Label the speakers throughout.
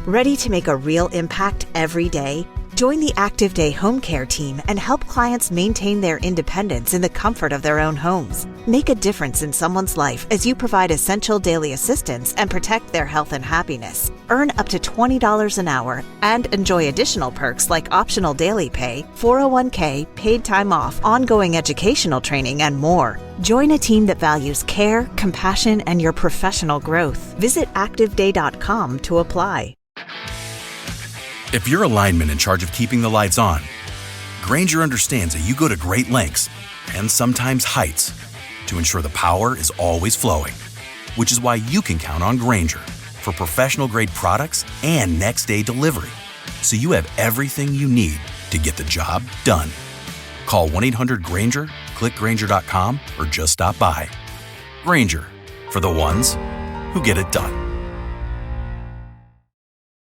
Speaker 1: Ready to make a real impact every day? Join the Active Day Home Care team and help clients maintain their independence in the comfort of their own homes. Make a difference in someone's life as you provide essential daily assistance and protect their health and happiness. Earn up to $20 an hour and enjoy additional perks like optional daily pay, 401k, paid time off, ongoing educational training, and more. Join a team that values care, compassion, and your professional growth. Visit activeday.com to apply.
Speaker 2: If you're a lineman in charge of keeping the lights on, Grainger understands that you go to great lengths and sometimes heights to ensure the power is always flowing, which is why you can count on Grainger for professional-grade products and next-day delivery, so you have everything you need to get the job done. Call 1-800-GRAINGER, click Grainger.com, or just stop by. Grainger, for the ones who get it done.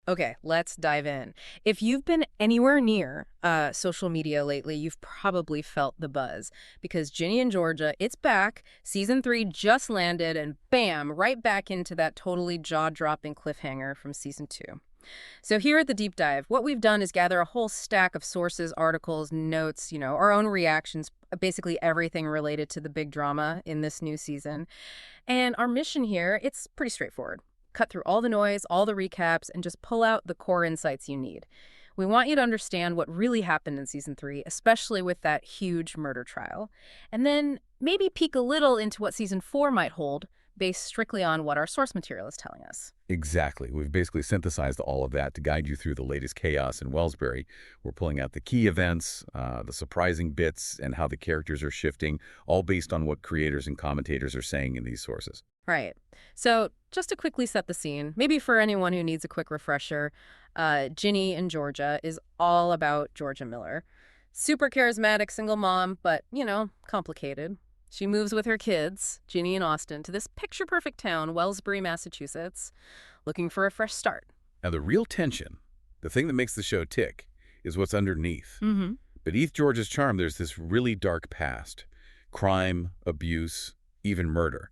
Speaker 3: Okay, let's dive in. If you've been anywhere near social media lately, you've probably felt the buzz because Ginny and Georgia, it's back. Season 3 just landed and bam, right back into that totally jaw-dropping cliffhanger from Season 2. So here at the Deep Dive, what we've done is gather a whole stack of sources, articles, notes, our own reactions, basically everything related to the big drama in this new season. And our mission here, it's pretty straightforward. Cut through all the noise, all the recaps, and just pull out the core insights you need. We want you to understand what really happened in Season 3, especially with that huge murder trial. And then maybe peek a little into what Season 4 might hold, based strictly on what our source material is telling us.
Speaker 4: Exactly. We've basically synthesized all of that to guide you through the latest chaos in Wellsbury. We're pulling out the key events, the surprising bits, and how the characters are shifting, all based on what creators and commentators are saying in these sources.
Speaker 3: Right. So just to quickly set the scene, maybe for anyone who needs a quick refresher, Ginny in Georgia is all about Georgia Miller. Super charismatic single mom, but, complicated. She moves with her kids, Ginny and Austin, to this picture-perfect town, Wellsbury, Massachusetts, looking for a fresh start.
Speaker 4: Now, the real tension, the thing that makes the show tick, is what's underneath.
Speaker 3: Mm-hmm.
Speaker 4: Beneath Georgia's charm, there's this really dark past. Crime, abuse, even murder.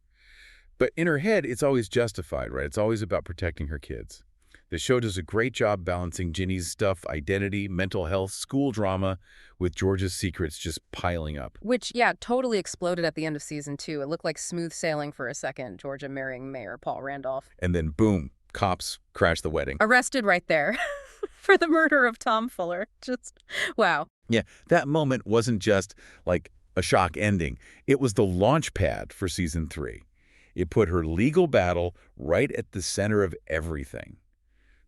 Speaker 4: But in her head, it's always justified, right? It's always about protecting her kids. The show does a great job balancing Ginny's stuff, identity, mental health, school drama, with Georgia's secrets just piling up.
Speaker 3: Which, yeah, totally exploded at the end of Season 2. It looked like smooth sailing for a second, Georgia marrying Mayor Paul Randolph.
Speaker 4: And then, boom, cops crash the wedding.
Speaker 3: Arrested right there for the murder of Tom Fuller. Just, wow.
Speaker 4: Yeah, that moment wasn't just like a shock ending. It was the launch pad for Season 3. It put her legal battle right at the center of everything.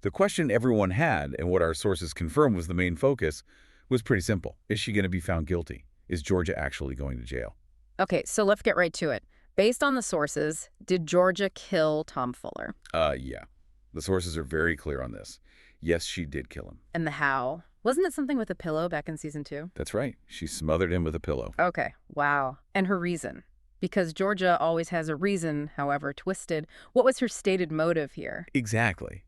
Speaker 4: The question everyone had, and what our sources confirmed was the main focus, was pretty simple. Is she going to be found guilty? Is Georgia actually going to jail?
Speaker 3: Okay, so let's get right to it. Based on the sources, did Georgia kill Tom Fuller?
Speaker 4: Yeah. The sources are very clear on this. Yes, she did kill him.
Speaker 3: And the how? Wasn't it something with a pillow back in Season 2?
Speaker 4: That's right. She smothered him with a pillow.
Speaker 3: Okay, wow. And her reason? Because Georgia always has a reason, however twisted. What was her stated motive here?
Speaker 4: Exactly.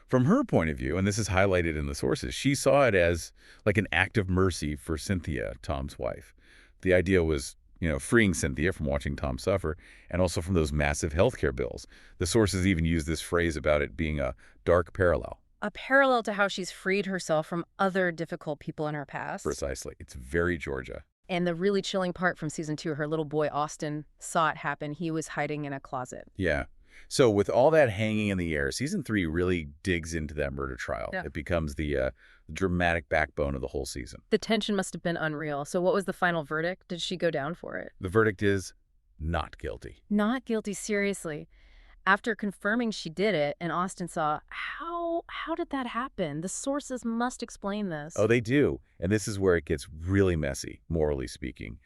Speaker 4: From her point of view, and this is highlighted in the sources, she saw it as like an act of mercy for Cynthia, Tom's wife. The idea was, freeing Cynthia from watching Tom suffer, and also from those massive healthcare bills. The sources even use this phrase about it being a dark parallel.
Speaker 3: A parallel to how she's freed herself from other difficult people in her past.
Speaker 4: Precisely. It's very Georgia.
Speaker 3: And the really chilling part from Season 2, her little boy Austin saw it happen. He was hiding in a closet.
Speaker 4: Yeah. So with all that hanging in the air, Season 3 really digs into that murder trial.
Speaker 3: Yeah.
Speaker 4: It becomes the dramatic backbone of the whole season.
Speaker 3: The tension must have been unreal. So what was the final verdict? Did she go down for it?
Speaker 4: The verdict is not guilty.
Speaker 3: Not guilty, seriously. After confirming she did it, and Austin saw, how did that happen? The sources must explain this.
Speaker 4: Oh, they do. And this is where it gets really messy, morally speaking.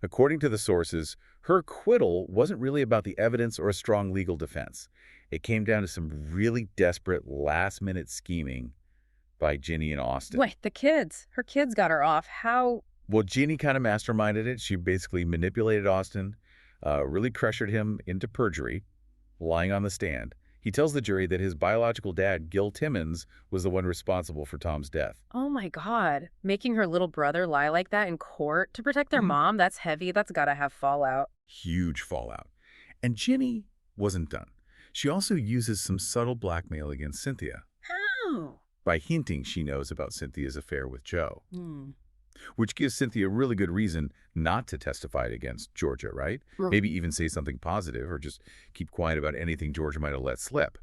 Speaker 4: According to the sources, her acquittal wasn't really about the evidence or a strong legal defense. It came down to some really desperate last-minute scheming by Ginny and Austin.
Speaker 3: Wait, the kids. Her kids got her off. How?
Speaker 4: Well, Ginny kind of masterminded it. She basically manipulated Austin, really pressured him into perjury, lying on the stand. He tells the jury that his biological dad, Gil Timmons, was the one responsible for Tom's death.
Speaker 3: Oh my God. Making her little brother lie like that in court to protect their mom? That's heavy. That's gotta have fallout.
Speaker 4: Huge fallout. And Ginny wasn't done. She also uses some subtle blackmail against Cynthia.
Speaker 3: How?
Speaker 4: by hinting she knows about Cynthia's affair with Joe,
Speaker 3: Hmm.
Speaker 4: which gives Cynthia a really good reason not to testify against Georgia, right? Maybe even say something positive or just keep quiet about anything Georgia might have let slip.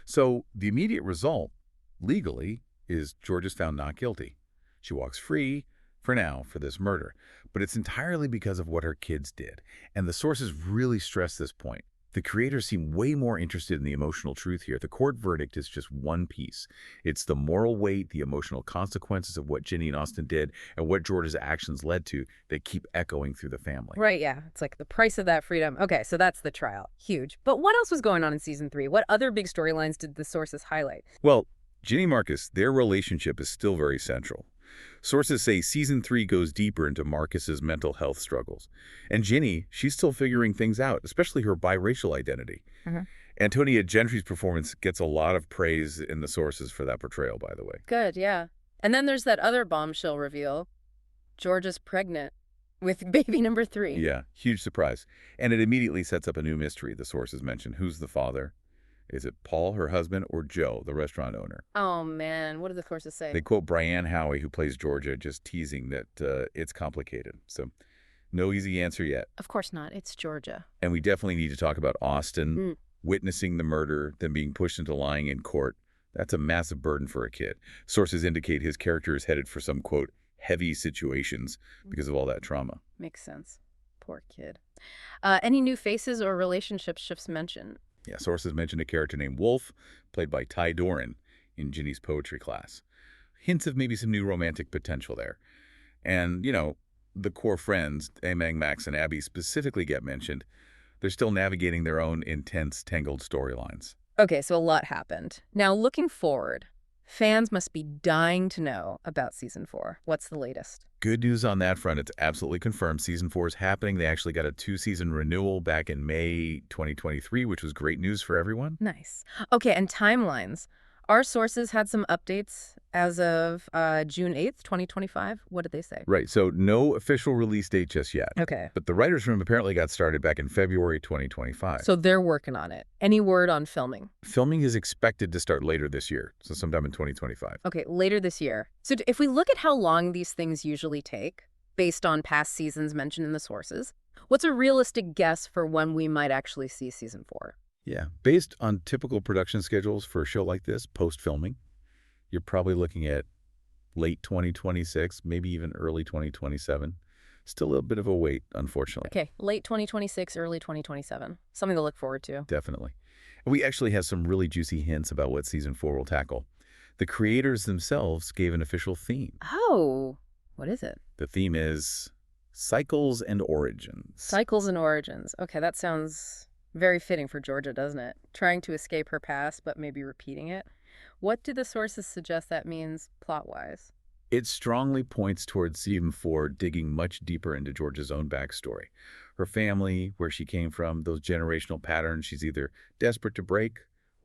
Speaker 4: So the immediate result, legally, is Georgia's found not guilty. She walks free, for now, for this murder. But it's entirely because of what her kids did. And the sources really stress this point. The creators seem way more interested in the emotional truth here. The court verdict is just one piece. It's the moral weight, the emotional consequences of what Ginny and Austin did, and what Georgia's actions led to that keep echoing through the family.
Speaker 3: Right, yeah. It's like the price of that freedom. Okay, so that's the trial. Huge. But what else was going on in season 3? What other big storylines did the sources highlight?
Speaker 4: Well, Ginny and Marcus, their relationship is still very central. Sources say season 3 goes deeper into Marcus's mental health struggles. And Ginny, she's still figuring things out, especially her biracial identity. Antonia Gentry's performance gets a lot of praise in the sources for that portrayal, by the way.
Speaker 3: Good, yeah. And then there's that other bombshell reveal. Georgia's pregnant with baby number 3.
Speaker 4: Yeah, huge surprise. And it immediately sets up a new mystery. The sources mention who's the father. Is it Paul, her husband, or Joe, the restaurant owner?
Speaker 3: Oh, man. What do the sources say?
Speaker 4: They quote Brianne Howie, who plays Georgia, just teasing that it's complicated. So no easy answer yet.
Speaker 3: Of course not. It's Georgia.
Speaker 4: And we definitely need to talk about Austin witnessing the murder, then being pushed into lying in court. That's a massive burden for a kid. Sources indicate his character is headed for some, quote, heavy situations because of all that trauma.
Speaker 3: Makes sense. Poor kid. Any new faces or relationship shifts mentioned?
Speaker 4: Yeah, sources mentioned a character named Wolf, played by Ty Doran in Ginny's poetry class. Hints of maybe some new romantic potential there. And, you know, the core friends, Amang, Max, and Abby specifically get mentioned. They're still navigating their own intense, tangled storylines.
Speaker 3: Okay, so a lot happened. Now, looking forward, fans must be dying to know about season 4. What's the latest?
Speaker 4: Good news on that front. It's absolutely confirmed. Season 4 is happening. They actually got a 2-season renewal back in May 2023, which was great news for everyone.
Speaker 3: Nice. Okay, and timelines. Our sources had some updates as of June 8th, 2025. What did they say?
Speaker 4: Right, so no official release date just yet.
Speaker 3: Okay.
Speaker 4: But the writer's room apparently got started back in February 2025.
Speaker 3: So they're working on it. Any word on filming?
Speaker 4: Filming is expected to start later this year, so sometime in 2025.
Speaker 3: Okay, later this year. So if we look at how long these things usually take, based on past seasons mentioned in the sources, what's a realistic guess for when we might actually see season 4?
Speaker 4: Yeah, based on typical production schedules for a show like this, post-filming, you're probably looking at late 2026, maybe even early 2027. Still a bit of a wait, unfortunately.
Speaker 3: Okay, late 2026, early 2027. Something to look forward to.
Speaker 4: Definitely. We actually have some really juicy hints about what season 4 will tackle. The creators themselves gave an official theme.
Speaker 3: Oh, what is it?
Speaker 4: The theme is cycles and origins.
Speaker 3: Cycles and origins. Okay, that sounds very fitting for Georgia, doesn't it? Trying to escape her past, but maybe repeating it. What do the sources suggest that means plot-wise?
Speaker 4: It strongly points towards season 4 digging much deeper into Georgia's own backstory. Her family, where she came from, those generational patterns she's either desperate to break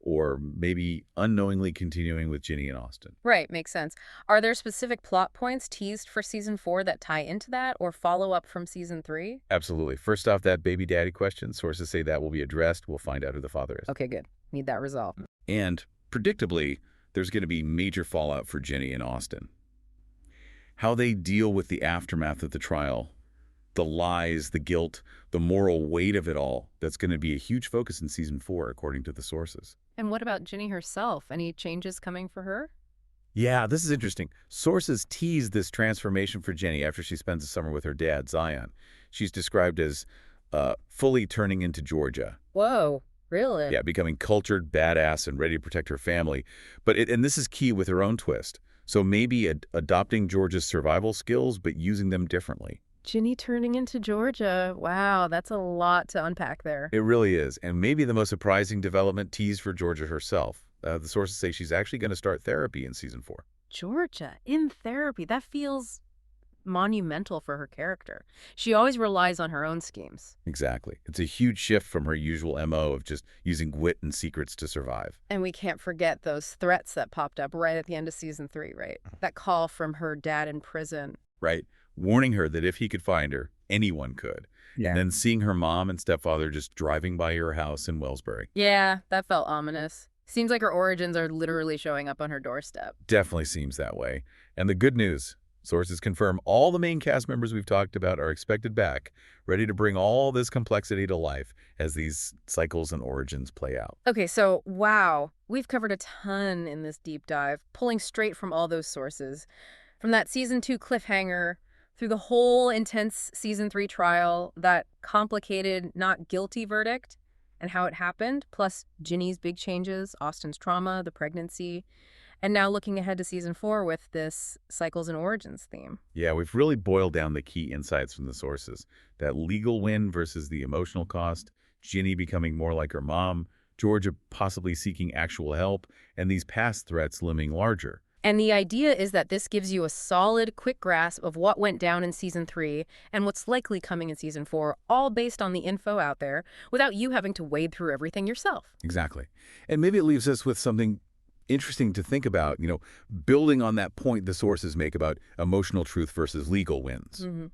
Speaker 4: or maybe unknowingly continuing with Ginny and Austin.
Speaker 3: Right, makes sense. Are there specific plot points teased for season 4 that tie into that or follow up from season 3?
Speaker 4: Absolutely. First off, that baby daddy question, sources say that will be addressed. We'll find out who the father is.
Speaker 3: Okay, good. Need that resolved.
Speaker 4: And predictably, there's going to be major fallout for Ginny and Austin. How they deal with the aftermath of the trial, the lies, the guilt, the moral weight of it all, that's going to be a huge focus in season 4, according to the sources.
Speaker 3: And what about Ginny herself? Any changes coming for her?
Speaker 4: Yeah, this is interesting. Sources tease this transformation for Ginny after she spends the summer with her dad, Zion. She's described as fully turning into Georgia.
Speaker 3: Whoa, really?
Speaker 4: Yeah, becoming cultured, badass, and ready to protect her family. And this is key with her own twist. So maybe adopting Georgia's survival skills, but using them differently.
Speaker 3: Ginny turning into Georgia. Wow, that's a lot to unpack there.
Speaker 4: It really is. And maybe the most surprising development teased for Georgia herself. The sources say she's actually going to start therapy in season 4.
Speaker 3: Georgia in therapy. That feels monumental for her character. She always relies on her own schemes.
Speaker 4: Exactly. It's a huge shift from her usual MO of just using wit and secrets to survive.
Speaker 3: And we can't forget those threats that popped up right at the end of season 3, right? That call from her dad in prison.
Speaker 4: Right. Warning her that if he could find her, anyone could.
Speaker 3: Yeah.
Speaker 4: And then seeing her mom and stepfather just driving by her house in Wellsbury.
Speaker 3: Yeah, that felt ominous. Seems like her origins are literally showing up on her doorstep.
Speaker 4: Definitely seems that way. And the good news, sources confirm all the main cast members we've talked about are expected back, ready to bring all this complexity to life as these cycles and origins play out.
Speaker 3: Okay, so wow, we've covered a ton in this deep dive, pulling straight from all those sources. From that season 2 cliffhanger, through the whole intense season 3 trial, that complicated not guilty verdict, and how it happened, plus Ginny's big changes, Austin's trauma, the pregnancy, and now looking ahead to season 4 with this cycles and origins theme.
Speaker 4: Yeah, we've really boiled down the key insights from the sources. That legal win versus the emotional cost, Ginny becoming more like her mom, Georgia possibly seeking actual help, and these past threats looming larger.
Speaker 3: And the idea is that this gives you a solid, quick grasp of what went down in season 3 and what's likely coming in season 4, all based on the info out there, without you having to wade through everything yourself.
Speaker 4: Exactly. And maybe it leaves us with something interesting to think about, building on that point the sources make about emotional truth versus legal wins.
Speaker 3: Mm-hmm.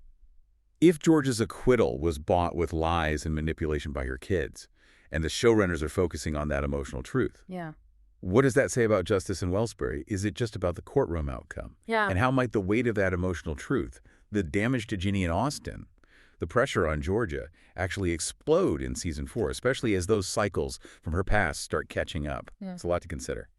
Speaker 4: If Georgia's acquittal was bought with lies and manipulation by her kids, and the showrunners are focusing on that emotional truth,
Speaker 3: Yeah.
Speaker 4: what does that say about justice in Wellsbury? Is it just about the courtroom outcome?
Speaker 3: Yeah.
Speaker 4: And how might the weight of that emotional truth, the damage to Ginny and Austin, the pressure on Georgia, actually explode in season 4, especially as those cycles from her past start catching up?
Speaker 3: Yeah.
Speaker 4: It's a lot to consider.